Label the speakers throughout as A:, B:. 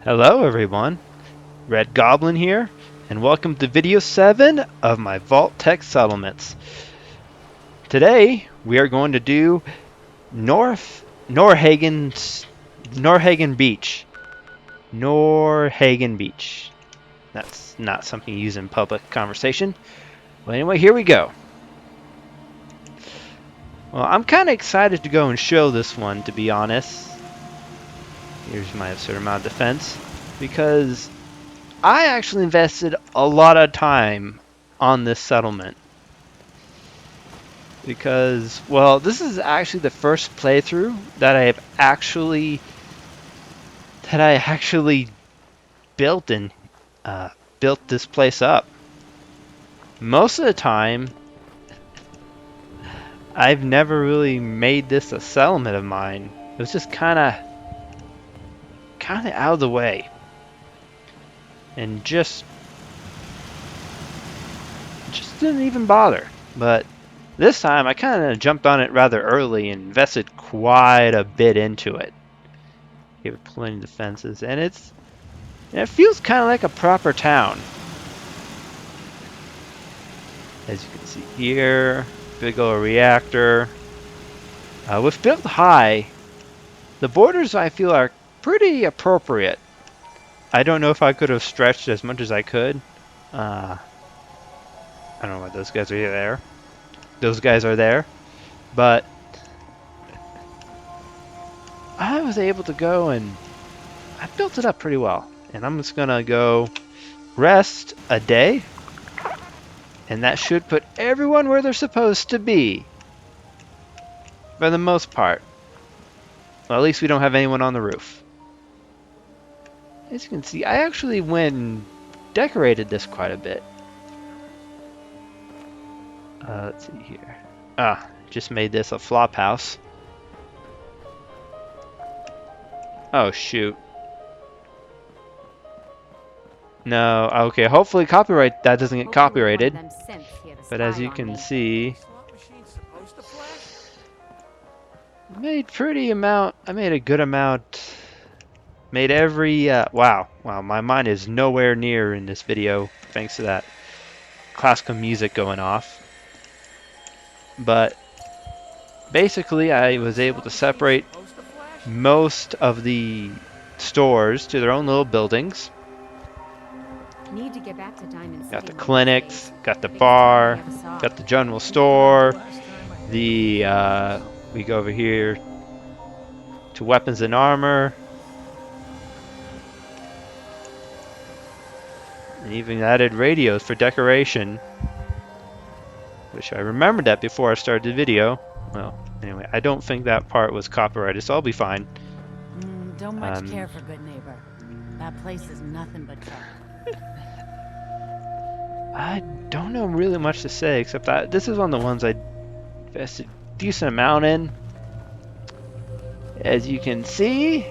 A: Hello everyone, Red Goblin here, and welcome to video 7 of my VaultTech settlements. Today we are going to do Nordhagen Beach. Nordhagen Beach. That's not something you use in public conversation. Well, anyway, here we go. Well, I'm kind of excited to go and show this one, to be honest. Here's my absurd amount of defense, because I actually invested a lot of time on this settlement. Because, well, this is actually the first playthrough that I actually built and built this place up. Most of the time, I've never really made this a settlement of mine. It was just kind of out of the way, and just didn't even bother. But this time, I kind of jumped on it rather early and invested quite a bit into it. Gave it plenty of defenses, and it feels kind of like a proper town. As you can see here, big old reactor. With built high, the borders I feel are pretty appropriate. I don't know if I could have stretched as much as I could. I don't know why those guys are there. Those guys are there. But I was able to go and I built it up pretty well. And I'm just gonna go rest a day. And that should put everyone where they're supposed to be. For the most part. Well, at least we don't have anyone on the roof. As you can see, I actually went and decorated this quite a bit. Let's see here. Just made this a flop house. Oh, shoot. No, okay, hopefully that doesn't get copyrighted. But as you can see, I made a good amount. Made every, wow, my mind is nowhere near in this video, thanks to that classical music going off. But basically, I was able to separate most of the stores to their own little buildings.
B: Need to get back to Diamond City.
A: Got the clinics, got the bar, got the general store, we go over here to weapons and armor, and even added radios for decoration. Wish I remembered that before I started the video. Well, anyway, I don't think that part was copyrighted, so I'll be fine.
B: Don't much care for Good Neighbor. That place is nothing but trouble.
A: I don't know really much to say, except that this is one of the ones I invested a decent amount in. As you can see,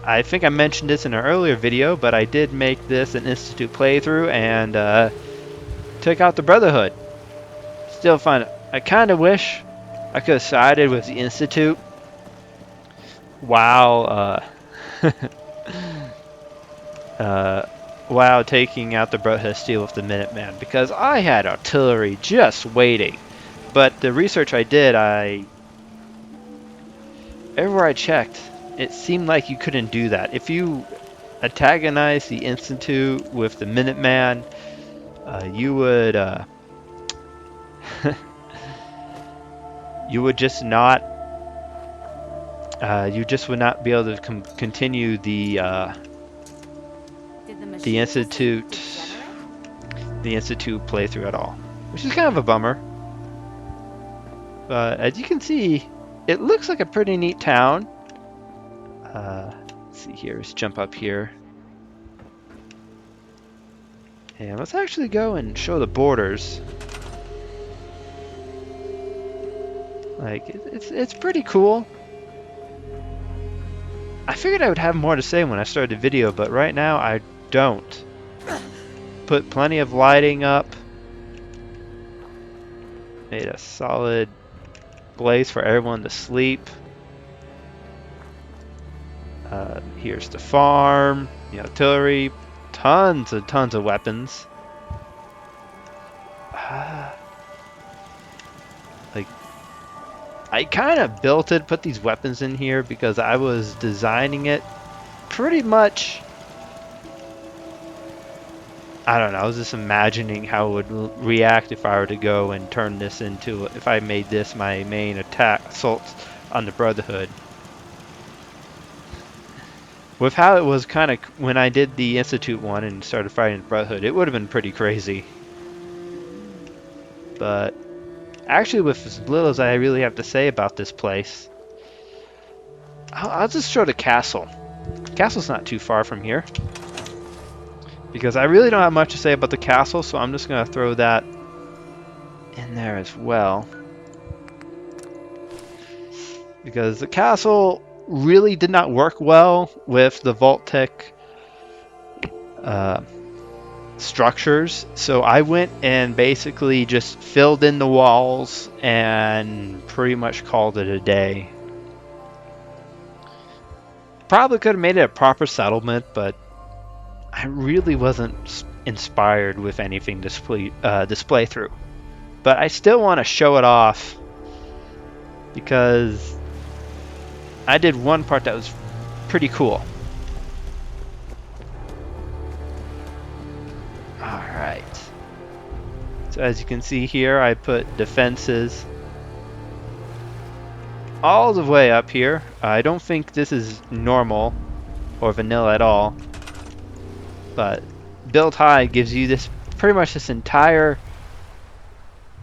A: I think I mentioned this in an earlier video, but I did make this an Institute playthrough and took out the Brotherhood. Still fun. I kind of wish I could have sided with the Institute while while taking out the Brotherhood Steel with the Minuteman, because I had artillery just waiting. But the research I did, everywhere I checked, it seemed like you couldn't do that. If you antagonize the Institute with the Minuteman, you would you would just not would not be able to continue the Institute playthrough at all, which is kind of a bummer. But as you can see, it looks like a pretty neat town. Let's see here, let's jump up here. And let's actually go and show the borders. Like, it's pretty cool. I figured I would have more to say when I started the video, but right now I don't. Put plenty of lighting up. Made a solid place for everyone to sleep. Here's the farm, the artillery, tons of weapons. Like, I kind of built it, put these weapons in here because I was designing it pretty much. I don't know, I was just imagining how it would react if I were to go and turn this into, if I made this my main attack, assault on the Brotherhood. With how it was kind of, when I did the Institute one and started fighting the Brotherhood, it would have been pretty crazy. But actually, with as little as I really have to say about this place, I'll just show the castle. The castle's not too far from here. Because I really don't have much to say about the castle, so I'm just going to throw that in there as well. Because the castle really did not work well with the VaultTech structures, so I went and basically just filled in the walls and pretty much called it a day. Probably could have made it a proper settlement, but I really wasn't inspired with anything to display through. But I still want to show it off because I did one part that was pretty cool. Alright. So as you can see here, I put defenses all the way up here. I don't think this is normal or vanilla at all. But build high gives you this pretty much this entire,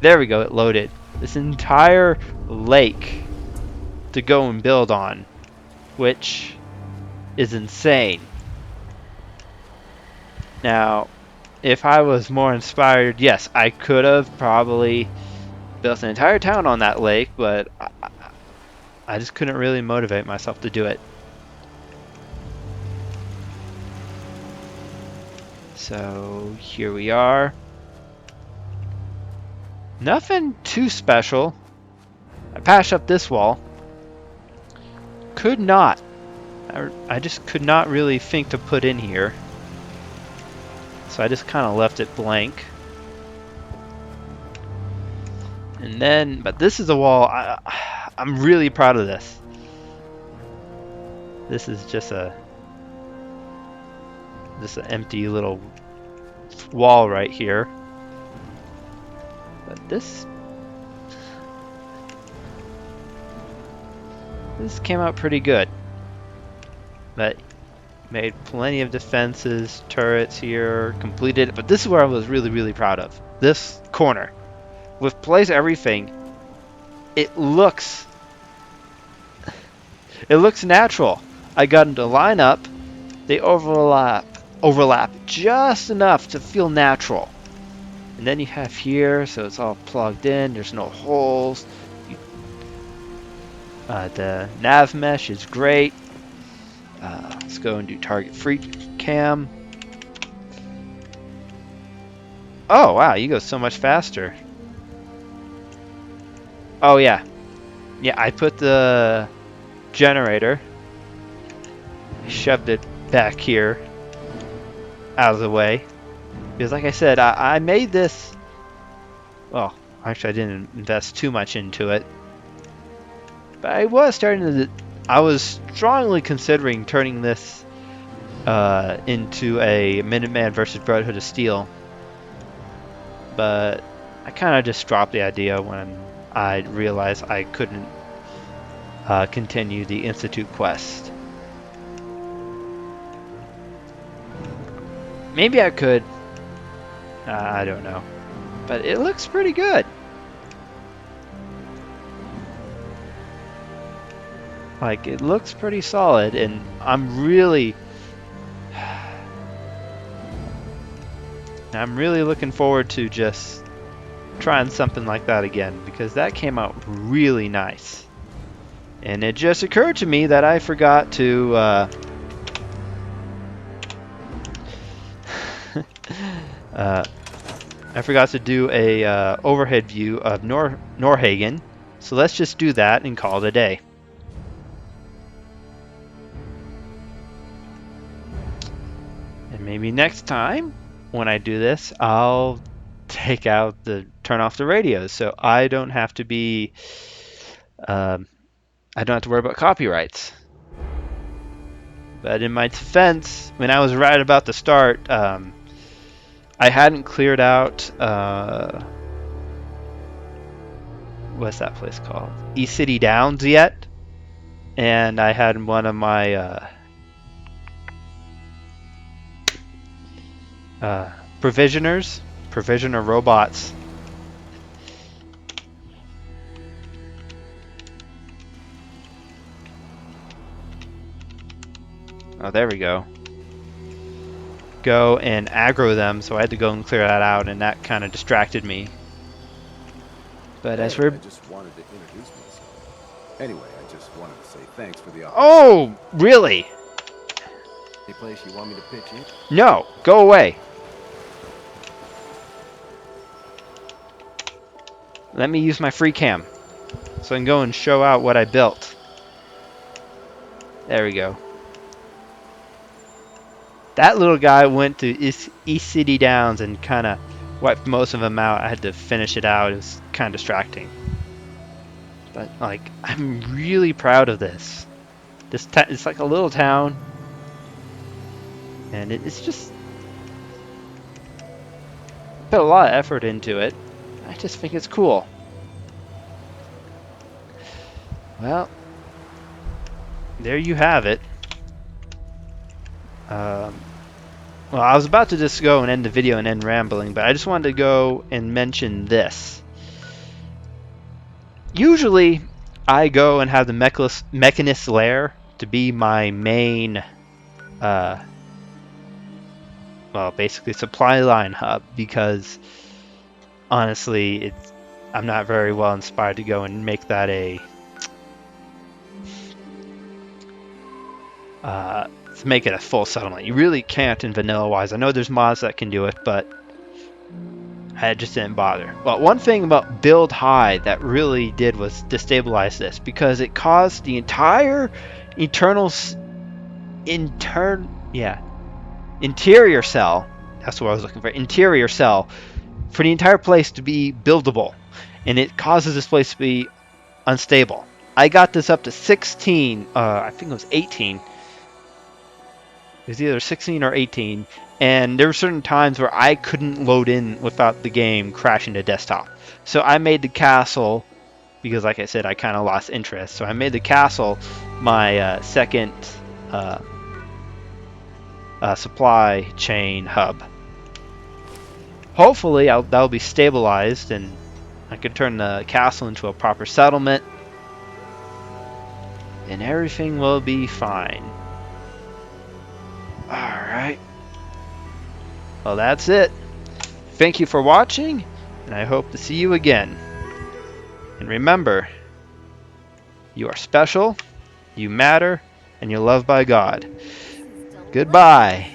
A: there we go, it loaded, this entire lake to go and build on, which is insane. Now if I was more inspired, yes, I could have probably built an entire town on that lake, but I just couldn't really motivate myself to do it. So here we are. Nothing too special. I patched up this wall. Could not. I just could not really think to put in here. So I just kind of left it blank. And then, but this is a wall, I'm really proud of this. This is just an empty little wall right here. But this came out pretty good. But made plenty of defenses, turrets here, completed it. But this is where I was really proud of. This corner. With place everything, it looks natural. I got them to line up. They overlap just enough to feel natural. And then you have here, so it's all plugged in. There's no holes. The nav mesh is great. Let's go and do target free cam. Oh wow, you go so much faster. Oh yeah. Yeah, I put the generator, shoved it back here out of the way. Because like I said, I made this, well, actually I didn't invest too much into it. But I was strongly considering turning this into a Minuteman versus Brotherhood of Steel. But I kind of just dropped the idea when I realized I couldn't continue the Institute quest. Maybe I could. I don't know. But it looks pretty good. Like, it looks pretty solid, and I'm really looking forward to just trying something like that again, because that came out really nice. And it just occurred to me that I forgot to do a overhead view of Nordhagen. So let's just do that and call it a day. And maybe next time when I do this, I'll turn off the radios so I don't have to be, I don't have to worry about copyrights. But in my defense, when I was right about to start, I hadn't cleared out, what's that place called? E-City Downs yet. And I had one of my provisioner robots. Oh, there we go. Go and aggro them, so I had to go and clear that out, and that kind of distracted me. But as we're...
C: I just wanted to introduce myself. Anyway, I just wanted to say thanks for the opportunity.
A: Oh, really?
C: Any place you want me to pitch in?
A: No, go away. Let me use my free cam so I can go and show out what I built. There we go. That little guy went to East City Downs and kind of wiped most of them out. I had to finish it out. It was kind of distracting. But, like, I'm really proud of this. It's like a little town. And it's just... put a lot of effort into it. I just think it's cool. Well, there you have it. Well, I was about to just go and end the video and end rambling, but I just wanted to go and mention this. Usually, I go and have the Mechanist lair to be my main, well, basically supply line hub, because honestly, I'm not very well inspired to go and make that a to make it a full settlement. You really can't in vanilla wise. I know there's mods that can do it, but I just didn't bother. Well, one thing about build high that really did was destabilize this, because it caused the entire interior cell, that's what I was looking for, interior cell, for the entire place to be buildable, and it causes this place to be unstable. I got this up to 16, I think it was 18. It was either 16 or 18, and there were certain times where I couldn't load in without the game crashing to desktop. So I made the castle, because like I said, I kind of lost interest, so I made the castle my second supply chain hub. Hopefully that'll be stabilized and I can turn the castle into a proper settlement and everything will be fine. Alright. Well, that's it. Thank you for watching, and I hope to see you again. And remember, you are special, you matter, and you're loved by God. Goodbye.